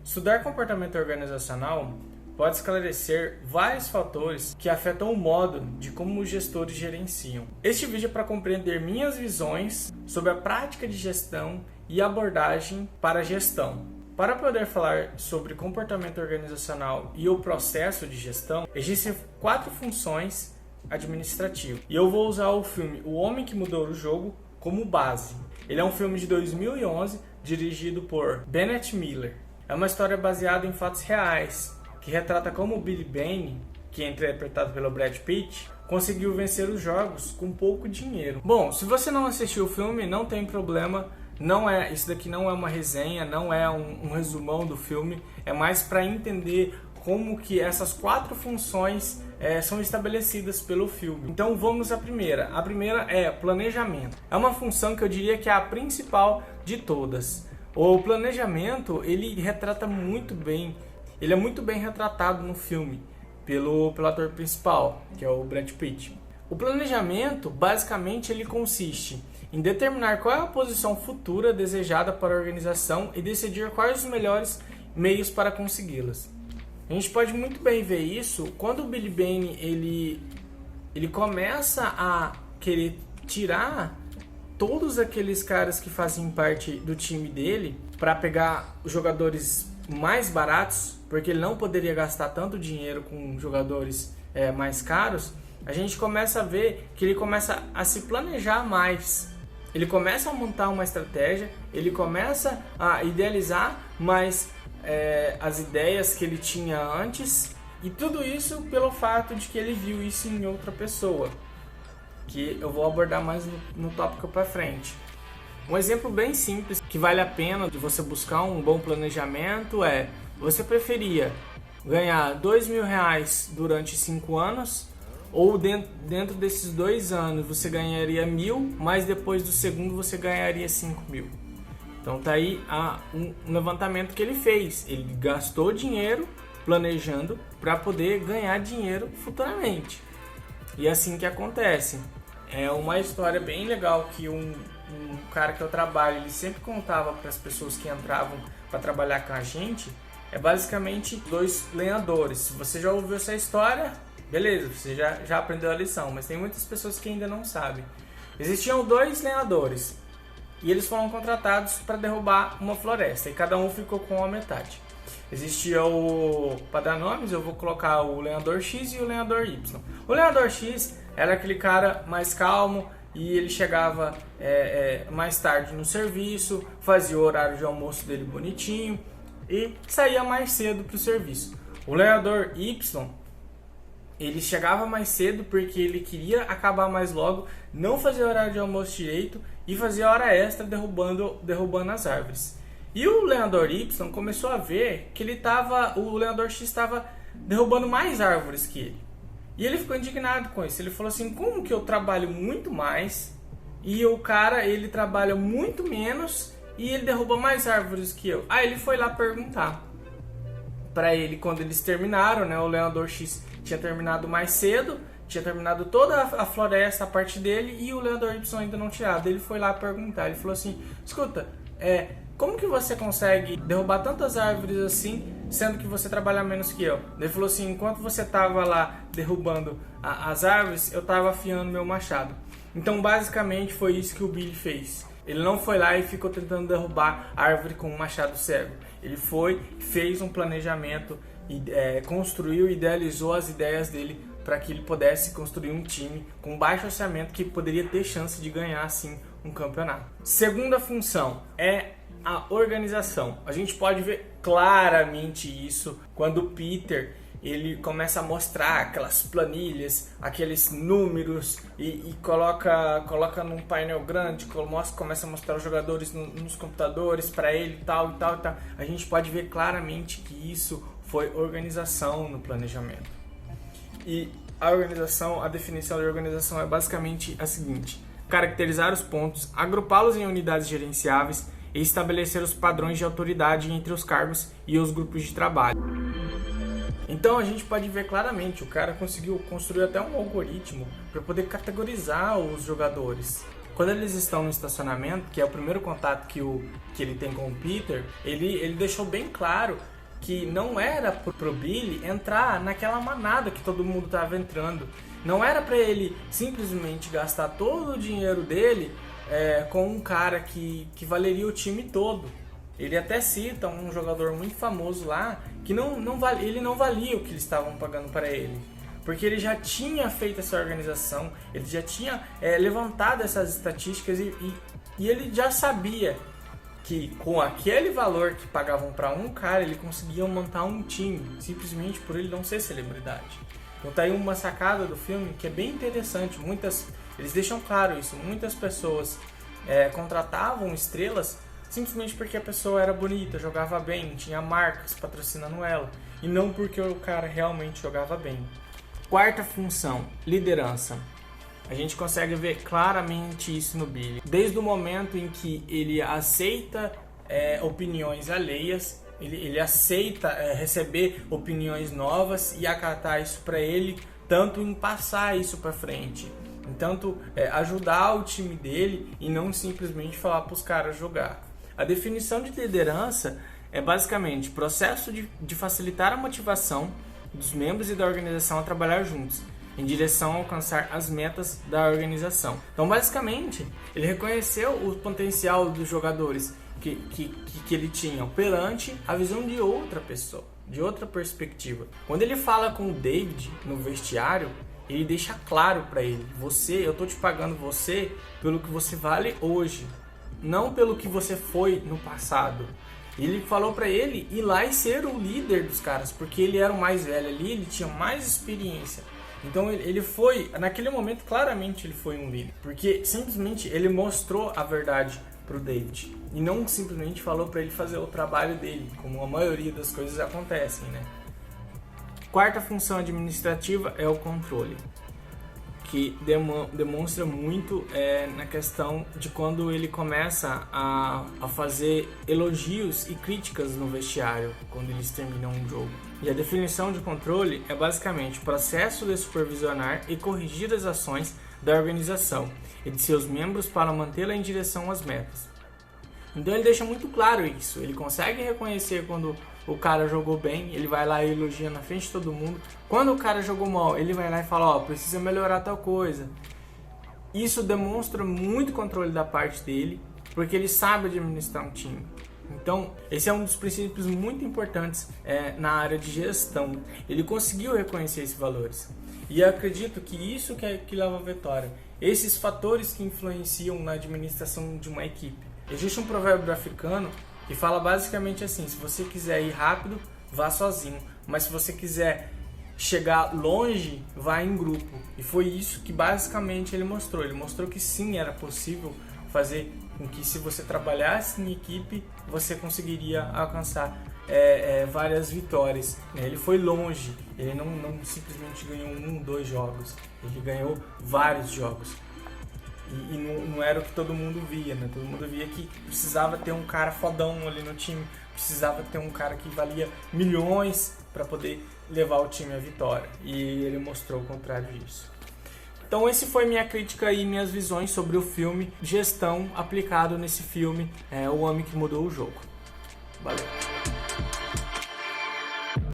Estudar comportamento organizacional pode esclarecer vários fatores que afetam o modo de como os gestores gerenciam. Este vídeo é para compreender minhas visões sobre a prática de gestão e abordagem para a gestão. Para poder falar sobre comportamento organizacional e o processo de gestão, existem 4 funções administrativas. E eu vou usar o filme O Homem que Mudou o Jogo como base. Ele é um filme de 2011, dirigido por Bennett Miller. É uma história baseada em fatos reais, que retrata como Billy Bane, que é interpretado pelo Brad Pitt, conseguiu vencer os jogos com pouco dinheiro. Bom, se você não assistiu o filme, não tem problema. Isso daqui não é uma resenha, não é um resumão do filme. É mais para entender como que essas 4 funções são estabelecidas pelo filme. Então vamos à primeira. A primeira é planejamento. É uma função que eu diria que é a principal de todas. O planejamento, ele retrata muito bem, ele é muito bem retratado no filme pelo ator principal, que é o Brad Pitt. O planejamento, basicamente, ele consiste em determinar qual é a posição futura desejada para a organização e decidir quais os melhores meios para consegui-las. A gente pode muito bem ver isso quando o Billy Bane ele começa a querer tirar todos aqueles caras que fazem parte do time dele para pegar os jogadores mais baratos, porque ele não poderia gastar tanto dinheiro com jogadores mais caros. A gente começa a ver que ele começa a se planejar mais. Ele começa a montar uma estratégia, ele começa a idealizar mais as ideias que ele tinha antes, e tudo isso pelo fato de que ele viu isso em outra pessoa, que eu vou abordar mais no tópico para frente. Um exemplo bem simples que vale a pena de você buscar um bom planejamento é: você preferia ganhar R$2.000 durante 5 anos, ou dentro desses 2 anos você ganharia 1.000, mas depois do segundo você ganharia 5.000. Então tá aí um levantamento que ele fez. Ele gastou dinheiro planejando para poder ganhar dinheiro futuramente. E é assim que acontece. É uma história bem legal que um cara que eu trabalho, ele sempre contava para as pessoas que entravam para trabalhar com a gente. É basicamente 2 lenhadores. Se você já ouviu essa história, beleza, você já aprendeu a lição, mas tem muitas pessoas que ainda não sabem. Existiam 2 lenhadores e eles foram contratados para derrubar uma floresta, e cada um ficou com a metade. Existia para dar nomes, eu vou colocar o lenhador X e o lenhador Y. O lenhador X era aquele cara mais calmo, e ele chegava mais tarde no serviço, fazia o horário de almoço dele bonitinho e saía mais cedo para o serviço. O lenhador Y, ele chegava mais cedo porque ele queria acabar mais logo, não fazia horário de almoço direito e fazia hora extra derrubando as árvores. E o lenhador Y começou a ver que o lenhador X estava derrubando mais árvores que ele. E ele ficou indignado com isso. Ele falou assim: como que eu trabalho muito mais e o cara, ele trabalha muito menos e ele derruba mais árvores que eu? Aí ele foi lá perguntar para ele. Quando eles terminaram, né, o lenhador X tinha terminado mais cedo, tinha terminado toda a floresta, a parte dele, e o lenhador Y ainda não tirado. Ele foi lá perguntar. Ele falou assim: escuta, como que você consegue derrubar tantas árvores assim, sendo que você trabalha menos que eu? Ele falou assim: enquanto você estava lá derrubando as árvores, eu estava afiando meu machado. Então basicamente foi isso que o Billy fez. Ele não foi lá e ficou tentando derrubar a árvore com um machado cego. Ele fez um planejamento, construiu e idealizou as ideias dele para que ele pudesse construir um time com baixo orçamento que poderia ter chance de ganhar assim um campeonato. Segunda função é a organização. A gente pode ver claramente isso quando o Peter ele começa a mostrar aquelas planilhas, aqueles números e coloca num painel grande, começa a mostrar os jogadores nos computadores para ele, tal e tal e tal. A gente pode ver claramente que isso foi organização no planejamento. E a definição de organização é basicamente a seguinte: caracterizar os pontos, agrupá-los em unidades gerenciáveis e estabelecer os padrões de autoridade entre os cargos e os grupos de trabalho. Então a gente pode ver claramente, o cara conseguiu construir até um algoritmo para poder categorizar os jogadores. Quando eles estão no estacionamento, que é o primeiro contato que ele tem com o Peter, ele deixou bem claro que não era pro Billy entrar naquela manada que todo mundo estava entrando. Não era para ele simplesmente gastar todo o dinheiro dele com um cara que valeria o time todo. Ele até cita um jogador muito famoso lá que ele não valia o que eles estavam pagando para ele. Porque ele já tinha feito essa organização, ele já tinha levantado essas estatísticas e ele já sabia que com aquele valor que pagavam para um cara, ele conseguia montar um time, simplesmente por ele não ser celebridade. Então tá aí uma sacada do filme que é bem interessante. Eles deixam claro isso, muitas pessoas contratavam estrelas simplesmente porque a pessoa era bonita, jogava bem, tinha marcas patrocinando ela, e não porque o cara realmente jogava bem. Quarta função, liderança. A gente consegue ver claramente isso no Billy. Desde o momento em que ele aceita opiniões alheias, ele aceita receber opiniões novas e acatar isso para ele, tanto em passar isso para frente, tanto ajudar o time dele e não simplesmente falar para os caras jogar. A definição de liderança é basicamente o processo de facilitar a motivação dos membros e da organização a trabalhar juntos, em direção a alcançar as metas da organização. Então, basicamente, ele reconheceu o potencial dos jogadores que ele tinha perante a visão de outra pessoa, de outra perspectiva. Quando ele fala com o David no vestiário, ele deixa claro para ele: eu tô te pagando você pelo que você vale hoje, não pelo que você foi no passado. Ele falou para ele ir lá e ser o líder dos caras, porque ele era o mais velho ali, ele tinha mais experiência. Então ele foi, naquele momento, claramente ele foi um líder, porque simplesmente ele mostrou a verdade pro David e não simplesmente falou para ele fazer o trabalho dele, como a maioria das coisas acontecem, né? Quarta função administrativa é o controle, que demonstra muito na questão de quando ele começa a fazer elogios e críticas no vestiário, quando eles terminam um jogo. E a definição de controle é basicamente o processo de supervisionar e corrigir as ações da organização e de seus membros para mantê-la em direção às metas. Então ele deixa muito claro isso, ele consegue reconhecer quando o cara jogou bem, ele vai lá e elogia na frente de todo mundo. Quando o cara jogou mal, ele vai lá e fala, precisa melhorar tal coisa. Isso demonstra muito controle da parte dele, porque ele sabe administrar um time. Então, esse é um dos princípios muito importantes na área de gestão. Ele conseguiu reconhecer esses valores. E eu acredito que isso que leva à vitória. Esses fatores que influenciam na administração de uma equipe. Existe um provérbio africano que fala basicamente assim: se você quiser ir rápido, vá sozinho, mas se você quiser chegar longe, vá em grupo. E foi isso que basicamente ele mostrou. Ele mostrou que sim, era possível fazer com que, se você trabalhasse em equipe, você conseguiria alcançar várias vitórias. Ele foi longe, ele não simplesmente ganhou 2 jogos, ele ganhou vários jogos. E não era o que todo mundo via, né? Todo mundo via que precisava ter um cara fodão ali no time, precisava ter um cara que valia milhões para poder levar o time à vitória. E ele mostrou o contrário disso. Então esse foi minha crítica e minhas visões sobre o filme Gestão aplicado nesse filme, O Homem que Mudou o Jogo. Valeu!